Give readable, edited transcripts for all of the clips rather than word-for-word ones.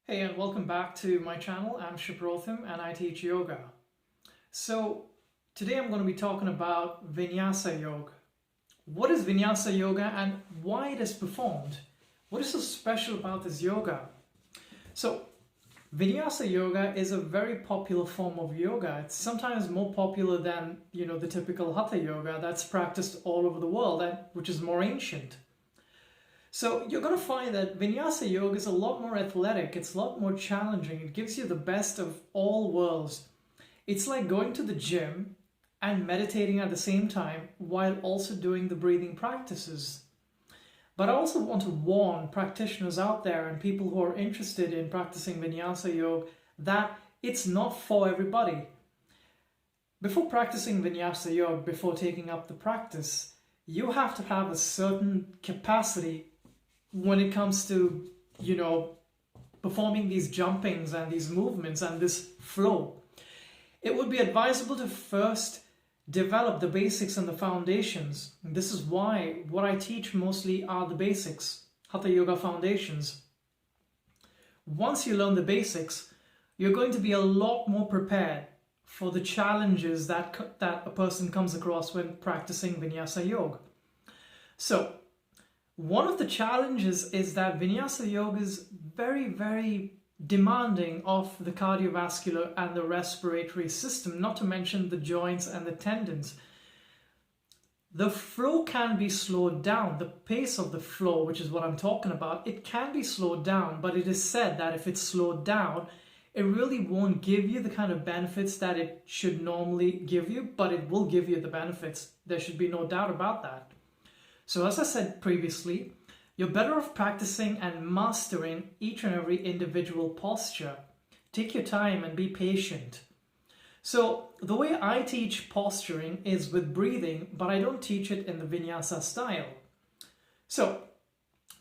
Hey, and welcome back to my channel. I'm Shiprothim and I teach yoga. So today I'm going to be talking about Vinyasa Yoga. What is Vinyasa Yoga and why it is performed? What is so special about this yoga? So Vinyasa Yoga is a very popular form of yoga. It's sometimes more popular than, the typical Hatha Yoga that's practiced all over the world, which is more ancient. So you're going to find that Vinyasa Yoga is a lot more athletic, it's a lot more challenging, it gives you the best of all worlds. It's like going to the gym and meditating at the same time while also doing the breathing practices. But I also want to warn practitioners out there and people who are interested in practicing Vinyasa Yoga that it's not for everybody. Before practicing Vinyasa Yoga, before taking up the practice, you have to have a certain capacity when it comes to, performing these jumpings and these movements and this flow. It would be advisable to first develop the basics and the foundations. And this is why what I teach mostly are the basics, Hatha Yoga foundations. Once you learn the basics, you're going to be a lot more prepared for the challenges that a person comes across when practicing Vinyasa Yoga. So, one of the challenges is that Vinyasa Yoga is very, very demanding of the cardiovascular and the respiratory system, not to mention the joints and the tendons. The flow can be slowed down. The pace of the flow, which is what I'm talking about, it can be slowed down, but it is said that if it's slowed down, it really won't give you the kind of benefits that it should normally give you, but it will give you the benefits. There should be no doubt about that. So as I said previously, you're better off practicing and mastering each and every individual posture. Take your time and be patient. So the way I teach posturing is with breathing, but I don't teach it in the Vinyasa style. So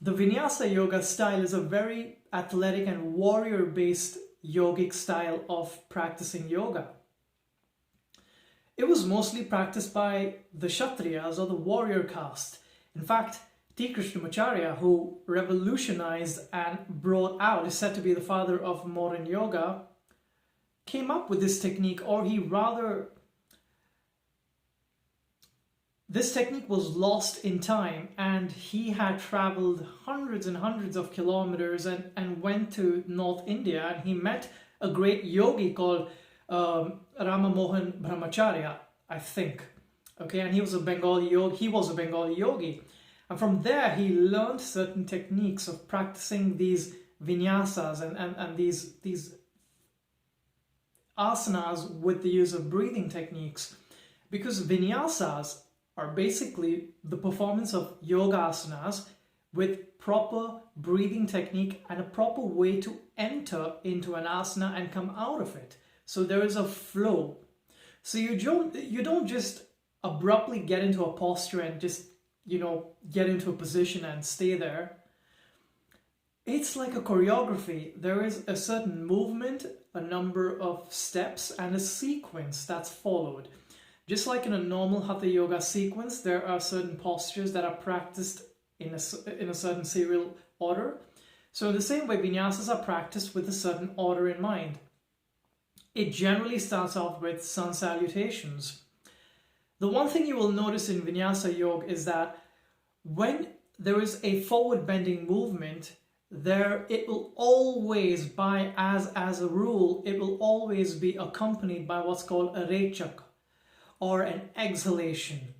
the Vinyasa Yoga style is a very athletic and warrior-based yogic style of practicing yoga. It was mostly practiced by the Kshatriyas or the warrior caste. In fact, T. Krishnamacharya, who revolutionized and brought out, is said to be the father of modern yoga, came up with this technique, or this technique was lost in time, and he had traveled hundreds and hundreds of kilometers and went to North India, and he met a great yogi called Rama Mohan Brahmacharya, I think. Okay, and he was a Bengali yogi. And from there, he learned certain techniques of practicing these vinyasas and these asanas with the use of breathing techniques. Because vinyasas are basically the performance of yoga asanas with proper breathing technique and a proper way to enter into an asana and come out of it. So there is a flow. So you don't just abruptly get into a posture and just, get into a position and stay there. It's like a choreography. There is a certain movement, a number of steps, and a sequence that's followed. Just like in a normal Hatha Yoga sequence, there are certain postures that are practiced in a certain serial order. So in the same way, vinyasas are practiced with a certain order in mind. It generally starts off with sun salutations. The one thing you will notice in Vinyasa Yoga is that when there is a forward bending movement, it will always, as a rule, it will always be accompanied by what's called a rechak, or an exhalation.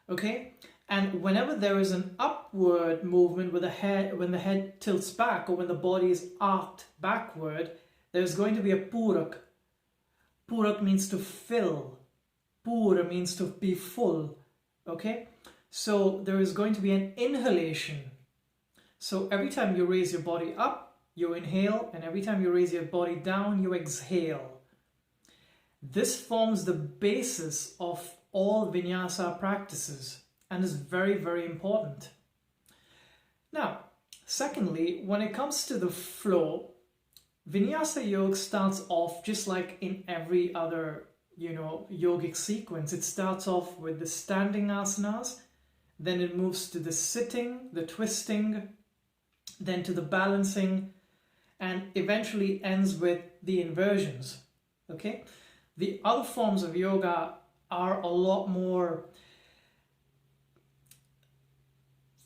Okay? And whenever there is an upward movement with when the head tilts back or when the body is arched backward, there's going to be a purak. Purak means to fill. Pura means to be full. Okay? So there is going to be an inhalation. So every time you raise your body up, you inhale, and every time you raise your body down, you exhale. This forms the basis of all vinyasa practices and is very, very important. Now, secondly, when it comes to the flow, Vinyasa Yoga starts off just like in every other, yogic sequence. It starts off with the standing asanas, then it moves to the sitting, the twisting, then to the balancing, and eventually ends with the inversions. Okay? The other forms of yoga are a lot more,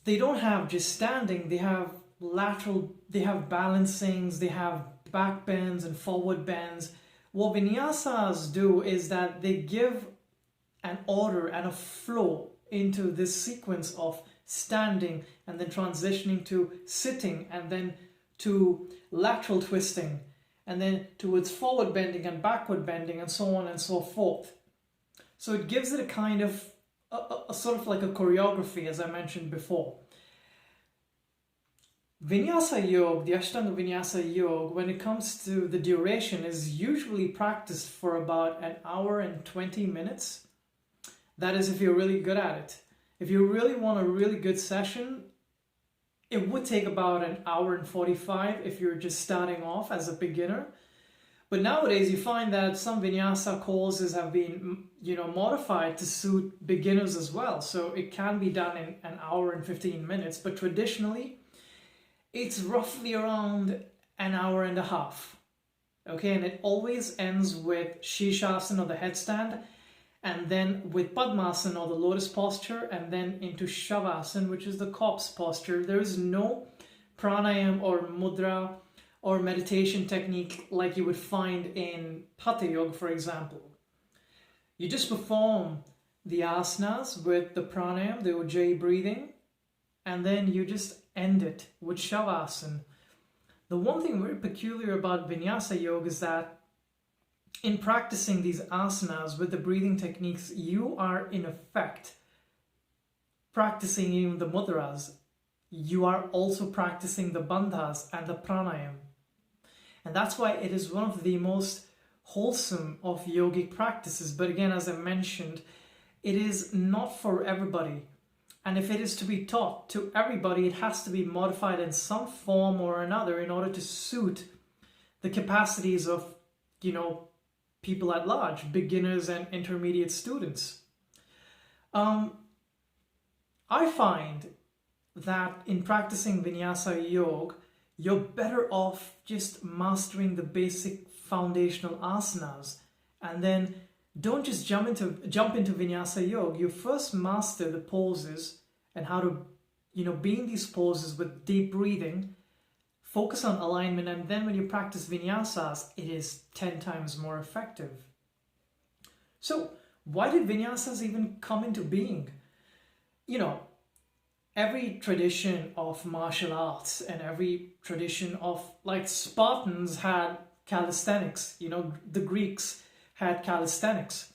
they don't have just standing, they have lateral, they have balancings, they have back bends and forward bends. What vinyasas do is that they give an order and a flow into this sequence of standing and then transitioning to sitting and then to lateral twisting and then towards forward bending and backward bending and so on and so forth. So it gives it a kind of a sort of like a choreography, as I mentioned before. Vinyasa Yoga, the Ashtanga Vinyasa Yoga, when it comes to the duration, is usually practiced for about an hour and 20 minutes. That is if you're really good at it. If you really want a really good session, it would take about an hour and 45 if you're just starting off as a beginner. But nowadays you find that some vinyasa courses have been, modified to suit beginners as well. So it can be done in an hour and 15 minutes, but traditionally it's roughly around an hour and a half. Okay, and it always ends with Shishasana, or the headstand, and then with Padmasana, or the lotus posture, and then into Shavasana, which is the corpse posture. There is no pranayam or mudra or meditation technique like you would find in Hatha Yoga, for example. You just perform the asanas with the pranayam, the Ujjayi breathing, and then you just end it with Shavasana. The one thing very peculiar about Vinyasa Yoga is that in practicing these asanas with the breathing techniques, you are in effect practicing even the mudras. You are also practicing the bandhas and the pranayam. And that's why it is one of the most wholesome of yogic practices. But again, as I mentioned, it is not for everybody. And if it is to be taught to everybody, it has to be modified in some form or another in order to suit the capacities of, people at large, beginners and intermediate students. I find that in practicing Vinyasa Yoga, you're better off just mastering the basic foundational asanas, and then don't just jump into Vinyasa Yoga. You first master the poses and how to, be in these poses with deep breathing, focus on alignment, and then when you practice vinyasas, it is 10 times more effective. So why did vinyasas even come into being? Every tradition of martial arts and every tradition of, like, Spartans had calisthenics, the Greeks had calisthenics.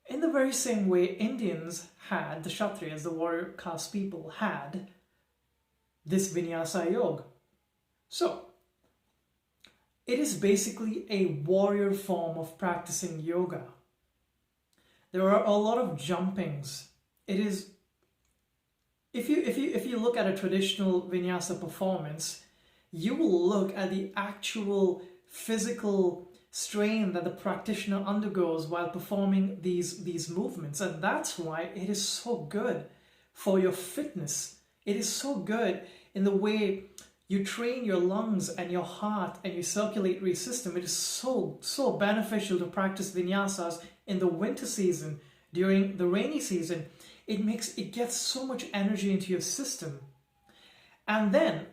In the very same way, Indians had, the Kshatriyas, the warrior caste people, had this Vinyasa Yoga. So, it is basically a warrior form of practicing yoga. There are a lot of jumpings. It is, if you look at a traditional Vinyasa performance, you will look at the actual physical strain that the practitioner undergoes while performing these movements, and that's why it is so good for your fitness. It is so good in the way you train your lungs and your heart and your circulatory system. It is so beneficial to practice vinyasas in the winter season, during the rainy season. It gets so much energy into your system, and then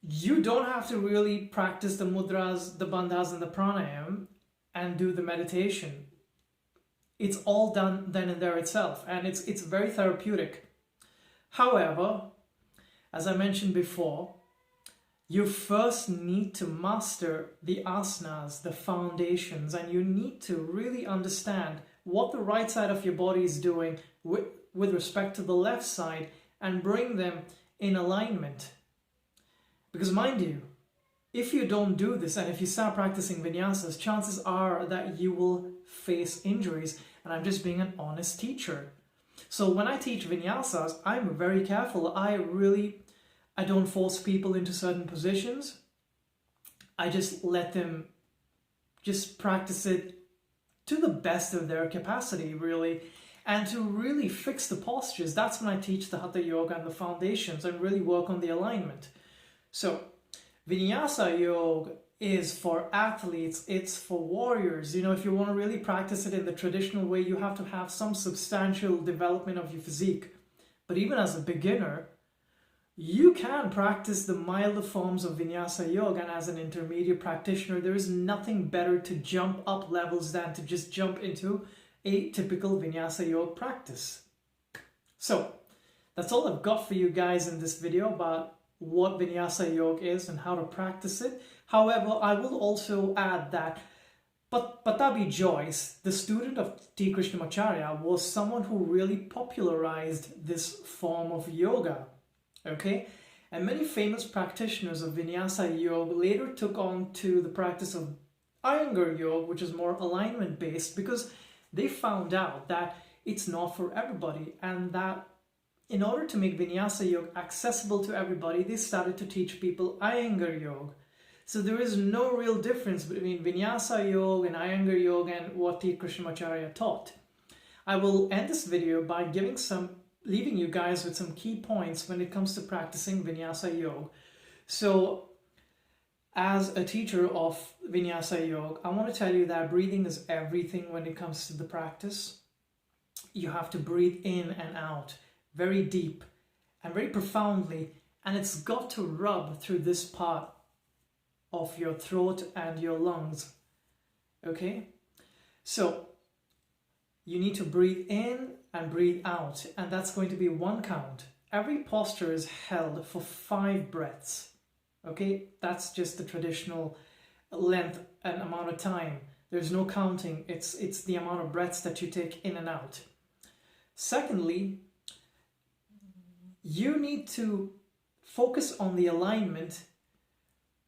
you don't have to really practice the mudras, the bandhas, and the pranayam and do the meditation. It's all done then and there itself, and it's very therapeutic. However, as I mentioned before, you first need to master the asanas, the foundations, and you need to really understand what the right side of your body is doing with respect to the left side and bring them in alignment. Because mind you, if you don't do this and if you start practicing vinyasas, chances are that you will face injuries. And I'm just being an honest teacher. So when I teach vinyasas, I'm very careful. I don't force people into certain positions. I just let them just practice it to the best of their capacity, really. And to really fix the postures, that's when I teach the Hatha Yoga and the foundations and really work on the alignment. So, Vinyasa Yoga is for athletes, it's for warriors. You know, if you want to really practice it in the traditional way, you have to have some substantial development of your physique. But even as a beginner, you can practice the milder forms of Vinyasa Yoga, and as an intermediate practitioner, there is nothing better to jump up levels than to just jump into a typical Vinyasa Yoga practice. So, that's all I've got for you guys in this video about what Vinyasa Yoga is and how to practice it. However, I will also add that Patabi Joyce, the student of T. Krishnamacharya, was someone who really popularized this form of yoga. Okay, and many famous practitioners of Vinyasa Yoga later took on to the practice of Iyengar Yoga, which is more alignment based, because they found out that it's not for everybody, and that in order to make Vinyasa Yoga accessible to everybody, they started to teach people Iyengar Yoga. So there is no real difference between Vinyasa Yoga and Iyengar Yoga and what T. Krishnamacharya taught. I will end this video by leaving you guys with some key points when it comes to practicing Vinyasa Yoga. So, as a teacher of Vinyasa Yoga, I want to tell you that breathing is everything when it comes to the practice. You have to breathe in and out very deep and very profoundly, and it's got to rub through this part of your throat and your lungs. Okay? So, you need to breathe in and breathe out, and that's going to be 1 count. Every posture is held for 5 breaths. Okay, that's just the traditional length and amount of time. There's no counting. It's the amount of breaths that you take in and out. Secondly, you need to focus on the alignment,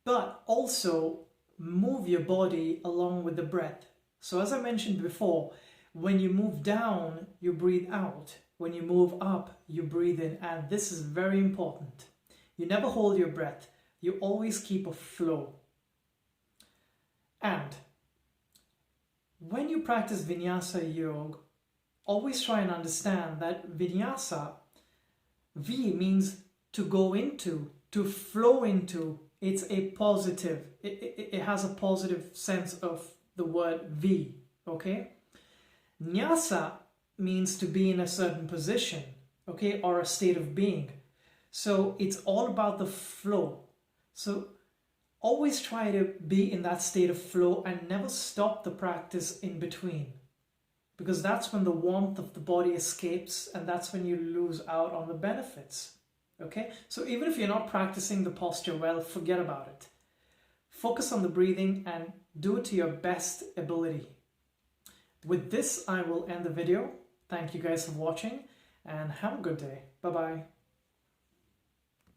but also move your body along with the breath. So as I mentioned before, when you move down, you breathe out. When you move up, you breathe in. And this is very important. You never hold your breath. You always keep a flow. And when you practice Vinyasa Yoga, always try and understand that Vinyasa, V means to go into, to flow into. It's a positive. It has a positive sense of the word V. Okay? Nyasa means to be in a certain position, okay, or a state of being. So it's all about the flow. So always try to be in that state of flow and never stop the practice in between, because that's when the warmth of the body escapes, and that's when you lose out on the benefits. Okay, so even if you're not practicing the posture well, forget about it. Focus on the breathing and do it to your best ability. With this, I will end the video. Thank you guys for watching, and have a good day. Bye-bye.